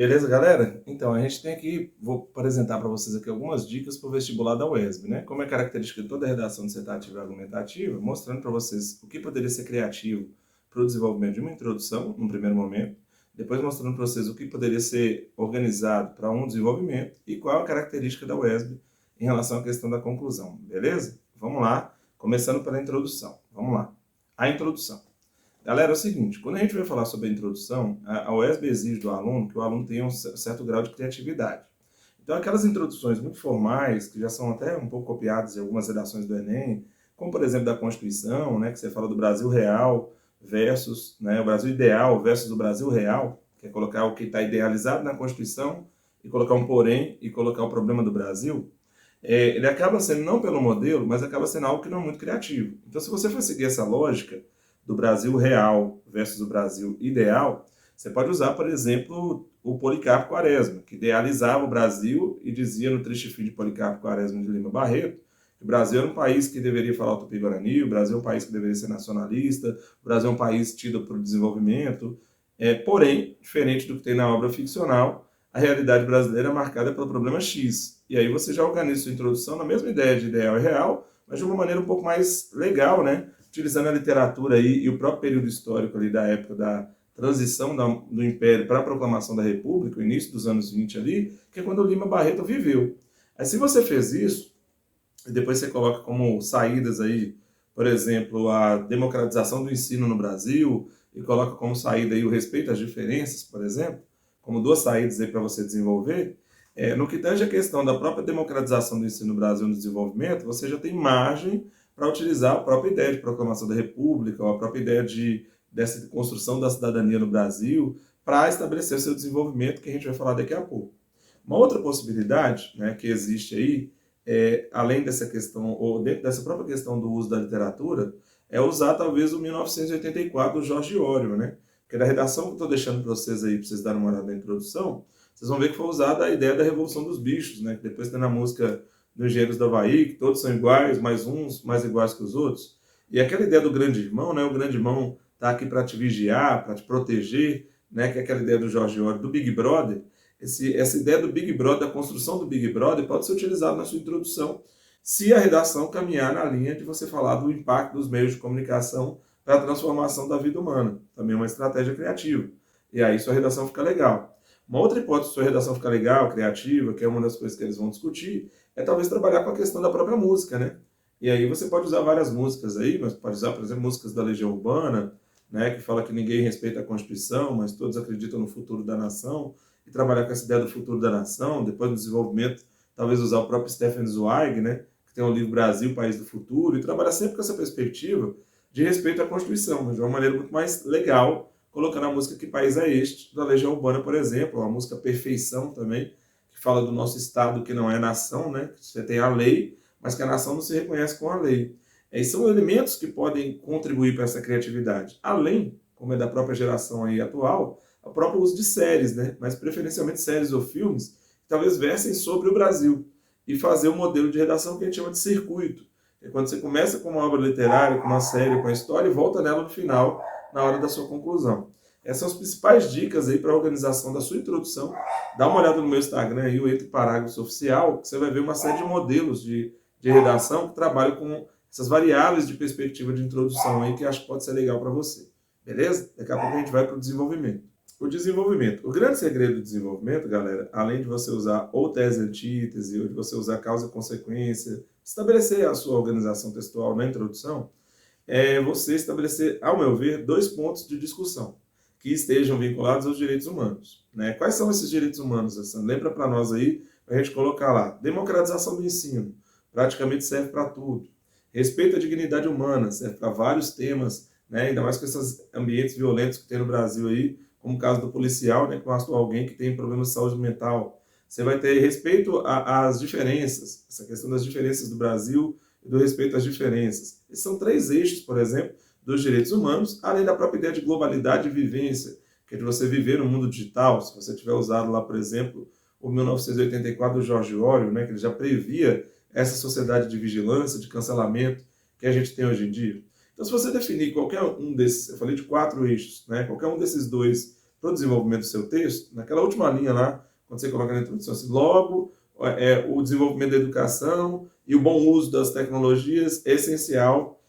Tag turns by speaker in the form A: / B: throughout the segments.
A: Beleza, galera? Então, a gente tem aqui, vou apresentar para vocês aqui algumas dicas para o vestibular da UESB, né? Como é característica de toda a redação dissertativa e argumentativa, mostrando para vocês o que poderia ser criativo para o desenvolvimento de uma introdução, num primeiro momento, depois mostrando para vocês o que poderia ser organizado para um desenvolvimento e qual a característica da UESB em relação à questão da conclusão, beleza? Vamos lá, começando pela introdução. Vamos lá. A introdução. Galera, é o seguinte, quando a gente vai falar sobre a introdução, a UESB exige do aluno que o aluno tenha um certo grau de criatividade. Então, aquelas introduções muito formais, que já são até um pouco copiadas em algumas redações do Enem, como, por exemplo, da Constituição, né, que você fala do Brasil real versus, né, o Brasil ideal versus o Brasil real, que é colocar o que está idealizado na Constituição e colocar um porém e colocar o problema do Brasil, ele acaba sendo não pelo modelo, mas acaba sendo algo que não é muito criativo. Então, se você for seguir essa lógica do Brasil real versus o Brasil ideal, você pode usar, por exemplo, o Policarpo Quaresma, que idealizava o Brasil e dizia no Triste Fim de Policarpo Quaresma de Lima Barreto que o Brasil era um país que deveria falar o Tupi-Guarani, o Brasil é um país que deveria ser nacionalista, o Brasil é um país tido para o desenvolvimento. Porém, diferente do que tem na obra ficcional, a realidade brasileira é marcada pelo problema X. E aí você já organiza sua introdução na mesma ideia de ideal e real, mas de uma maneira um pouco mais legal, né? Utilizando a literatura aí e o próprio período histórico ali da época da transição do Império para a proclamação da República, o início dos anos 20 ali, que é quando o Lima Barreto viveu. Aí se você fez isso, e depois você coloca como saídas aí, por exemplo, a democratização do ensino no Brasil, e coloca como saída aí o respeito às diferenças, por exemplo, como duas saídas aí para você desenvolver, no que tange a questão da própria democratização do ensino no Brasil no desenvolvimento, você já tem margem para utilizar a própria ideia de proclamação da República, ou a própria ideia dessa construção da cidadania no Brasil, para estabelecer o seu desenvolvimento, que a gente vai falar daqui a pouco. Uma outra possibilidade, né, que existe aí, além dessa questão, ou dentro dessa própria questão do uso da literatura, é usar talvez o 1984 do George Orwell, né? Porque na redação que eu estou deixando para vocês aí, para vocês darem uma olhada na introdução, vocês vão ver que foi usada a ideia da Revolução dos Bichos, né? Que depois tem na música dos Engenheiros do Havaí, que todos são iguais, mas uns mais iguais que os outros. E aquela ideia do grande irmão, né? O grande irmão está aqui para te vigiar, para te proteger, né? Que é aquela ideia do George Orwell, do Big Brother. Essa ideia do Big Brother, da construção do Big Brother, pode ser utilizada na sua introdução, se a redação caminhar na linha de você falar do impacto dos meios de comunicação para a transformação da vida humana. Também é uma estratégia criativa. E aí sua redação fica legal. Uma outra hipótese de sua redação ficar legal, criativa, que é uma das coisas que eles vão discutir, é talvez trabalhar com a questão da própria música, né? E aí você pode usar várias músicas aí, mas pode usar, por exemplo, músicas da Legião Urbana, né, que fala que ninguém respeita a Constituição, mas todos acreditam no futuro da nação, e trabalhar com essa ideia do futuro da nação, depois do desenvolvimento, talvez usar o próprio Stefan Zweig, né, que tem o livro Brasil, País do Futuro, e trabalhar sempre com essa perspectiva de respeito à Constituição, mas de uma maneira muito mais legal, colocando a música Que País é Este, da Legião Urbana, por exemplo, a música Perfeição também, que fala do nosso Estado que não é nação, né, que você tem a lei, mas que a nação não se reconhece com a lei. E são elementos que podem contribuir para essa criatividade. Além, como é da própria geração aí atual, o próprio uso de séries, né? Mas preferencialmente séries ou filmes que talvez versem sobre o Brasil e fazer um modelo de redação que a gente chama de circuito. É quando você começa com uma obra literária, com uma série, com uma história e volta nela no final, na hora da sua conclusão. Essas são as principais dicas aí para a organização da sua introdução. Dá uma olhada no meu Instagram aí, o Entre Parágrafos Oficial, que você vai ver uma série de modelos de redação que trabalham com essas variáveis de perspectiva de introdução aí que acho que pode ser legal para você. Beleza? Daqui a pouco a gente vai para o desenvolvimento. O desenvolvimento. O grande segredo do desenvolvimento, galera, além de você usar ou tese antítese, ou de você usar causa e consequência, estabelecer a sua organização textual na introdução, é você estabelecer, ao meu ver, dois pontos de discussão que estejam vinculados aos direitos humanos. Né? Quais são esses direitos humanos, Alessandro? Lembra para nós aí, para a gente colocar lá. Democratização do ensino, praticamente serve para tudo. Respeito à dignidade humana, serve para vários temas, né? Ainda mais com esses ambientes violentos que tem no Brasil aí, como o caso do policial, né, que matou alguém que tem problemas de saúde mental. Você vai ter respeito às diferenças, essa questão das diferenças do Brasil e do respeito às diferenças. Esses são três eixos, por exemplo, dos direitos humanos, além da própria ideia de globalidade e vivência, que é de você viver no mundo digital. Se você tiver usado lá, por exemplo, o 1984 do George Orwell, né, que ele já previa essa sociedade de vigilância, de cancelamento que a gente tem hoje em dia. Então, se você definir qualquer um desses, eu falei de 4 eixos, né? Qualquer um desses dois para o desenvolvimento do seu texto, naquela última linha lá, quando você coloca na introdução assim, logo, o desenvolvimento da educação e o bom uso das tecnologias é essencial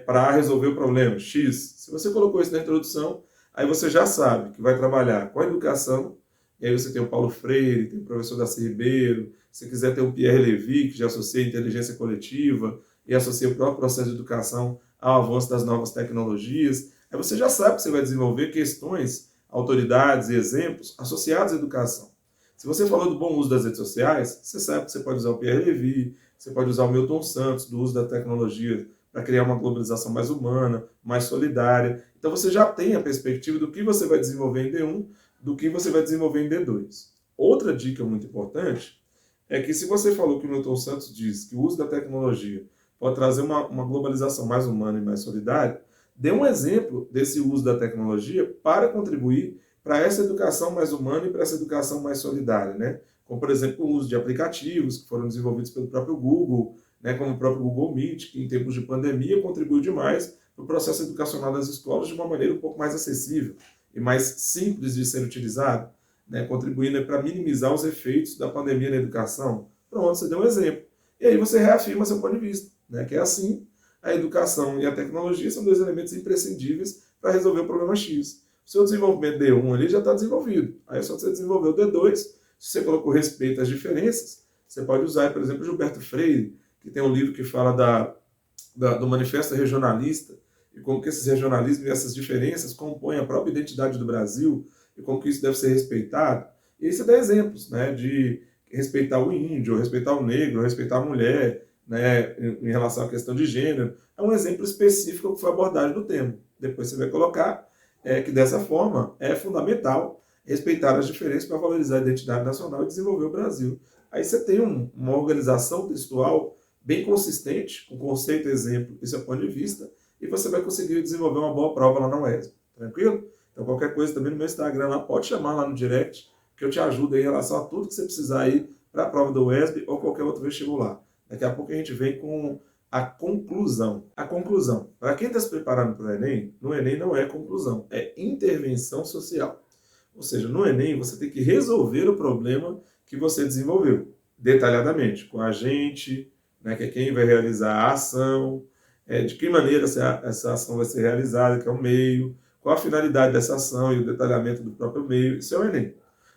A: para resolver o problema X. Se você colocou isso na introdução, aí você já sabe que vai trabalhar com a educação, e aí você tem o Paulo Freire, tem o professor Darcy Ribeiro, se quiser ter o Pierre Levy, que já associa a inteligência coletiva e associa o próprio processo de educação ao avanço das novas tecnologias. Aí você já sabe que você vai desenvolver questões, autoridades e exemplos associados à educação. Se você falou do bom uso das redes sociais, você sabe que você pode usar o Pierre Levy, você pode usar o Milton Santos, do uso da tecnologia para criar uma globalização mais humana, mais solidária. Então você já tem a perspectiva do que você vai desenvolver em D1, do que você vai desenvolver em D2. Outra dica muito importante é que se você falou que o Milton Santos diz que o uso da tecnologia pode trazer uma globalização mais humana e mais solidária, dê um exemplo desse uso da tecnologia para contribuir para essa educação mais humana e para essa educação mais solidária, né? Como, por exemplo, o uso de aplicativos que foram desenvolvidos pelo próprio Google, né? Como o próprio Google Meet, que em tempos de pandemia contribuiu demais para o processo educacional das escolas de uma maneira um pouco mais acessível e mais simples de ser utilizado, né? Contribuindo para minimizar os efeitos da pandemia na educação. Pronto, você deu um exemplo. E aí você reafirma seu ponto de vista, né? Que é assim, a educação e a tecnologia são dois elementos imprescindíveis para resolver o problema X. O seu desenvolvimento D1 ali já está desenvolvido. Aí é só você desenvolver o D2. Se você colocou respeito às diferenças, você pode usar, por exemplo, Gilberto Freire, que tem um livro que fala do Manifesto Regionalista, e como que esses regionalismos e essas diferenças compõem a própria identidade do Brasil, e como que isso deve ser respeitado. E aí você dá exemplos, né, de respeitar o índio, respeitar o negro, respeitar a mulher, né, em relação à questão de gênero. É um exemplo específico que foi a abordagem do tema. Depois você vai colocar que dessa forma é fundamental respeitar as diferenças para valorizar a identidade nacional e desenvolver o Brasil. Aí você tem uma organização textual bem consistente, com conceito, exemplo e seu ponto de vista, e você vai conseguir desenvolver uma boa prova lá na UESB. Tranquilo? Então qualquer coisa também no meu Instagram lá, pode chamar lá no direct, que eu te ajudo aí em relação a tudo que você precisar aí para a prova da UESB ou qualquer outro vestibular. Daqui a pouco a gente vem com a conclusão. A conclusão. Para quem está se preparando para o Enem, no Enem não é conclusão, é intervenção social. Ou seja, no Enem você tem que resolver o problema que você desenvolveu, detalhadamente, com a gente, né, que é quem vai realizar a ação, de que maneira essa ação vai ser realizada, que é o meio, qual a finalidade dessa ação e o detalhamento do próprio meio. Isso é o Enem.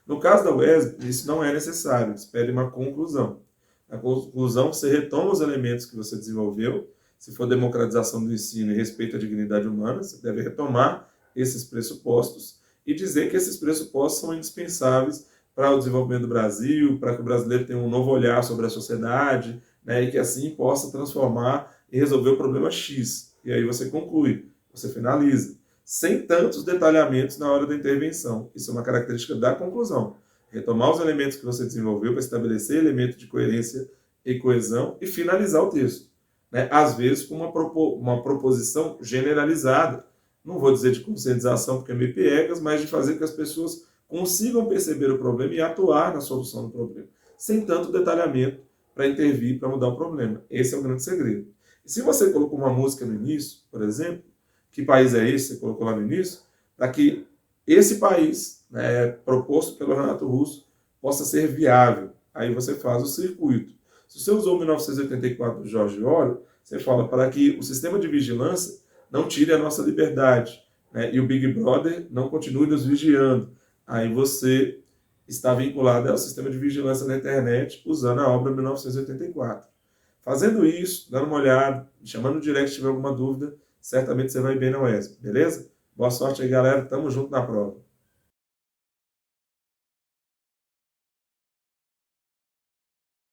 A: No caso da UESB, isso não é necessário, eles pedem uma conclusão. Na conclusão, você retoma os elementos que você desenvolveu. Se for democratização do ensino e respeito à dignidade humana, você deve retomar esses pressupostos e dizer que esses pressupostos são indispensáveis para o desenvolvimento do Brasil, para que o brasileiro tenha um novo olhar sobre a sociedade, né, e que assim possa transformar e resolver o problema X. E aí você conclui, você finaliza, sem tantos detalhamentos na hora da intervenção. Isso é uma característica da conclusão. Retomar os elementos que você desenvolveu para estabelecer elementos de coerência e coesão e finalizar o texto. Né? Às vezes com uma proposição generalizada. Não vou dizer de conscientização porque é meio piegas, mas de fazer com que as pessoas consigam perceber o problema e atuar na solução do problema. Sem tanto detalhamento para intervir, para mudar o problema. Esse é o grande segredo. E se você colocou uma música no início, por exemplo, que país é esse que você colocou lá no início? Para que esse país, né, proposto pelo Renato Russo, possa ser viável. Aí você faz o circuito. Se você usou 1984 do George Orwell, você fala para que o sistema de vigilância não tire a nossa liberdade, né, e o Big Brother não continue nos vigiando. Aí você está vinculado ao sistema de vigilância na internet usando a obra 1984. Fazendo isso, dando uma olhada, me chamando no direct se tiver alguma dúvida, certamente você vai bem na UESB, beleza? Boa sorte aí, galera. Tamo junto na prova.